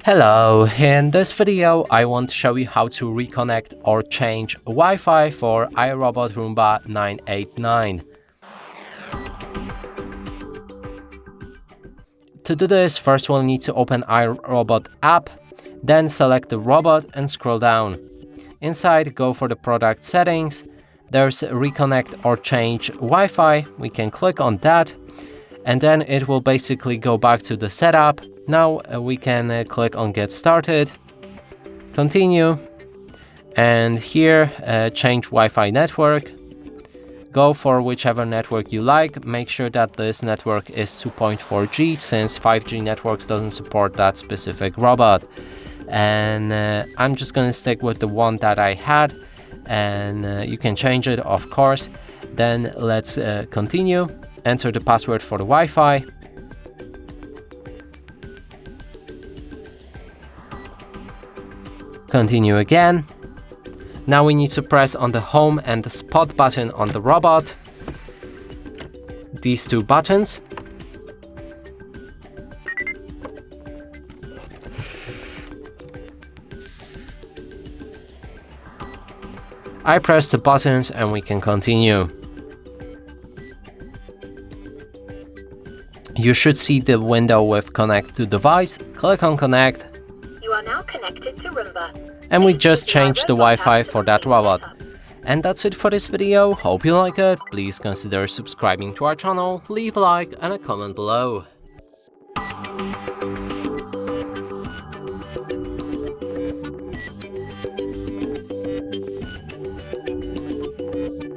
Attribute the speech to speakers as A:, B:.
A: Hello, in this video I want to show you how to reconnect or change Wi-Fi for iRobot Roomba 989. To do this, first we'll need to open iRobot app, then select the robot and scroll down. Inside, go for the product settings. There's reconnect or change Wi-Fi. We can click on that and then it will basically go back to the setup. Now we can click on get started, continue, and here change Wi-Fi network. Go for whichever network you like. Make sure that this network is 2.4G since 5G networks doesn't support that specific robot. And I'm just gonna stick with the one that I had, and you can change it, of course. Then let's continue. Enter the password for the Wi-Fi. Continue again. Now we need to press on the home and the spot button on the robot. These two buttons. I press the buttons and we can continue. You should see the window with connect to device. Click on connect.
B: You are now connected to Roomba.
A: And we just changed the Wi-Fi for that robot. And that's it for this video. Hope you like it. Please consider subscribing to our channel, leave a like and a comment below.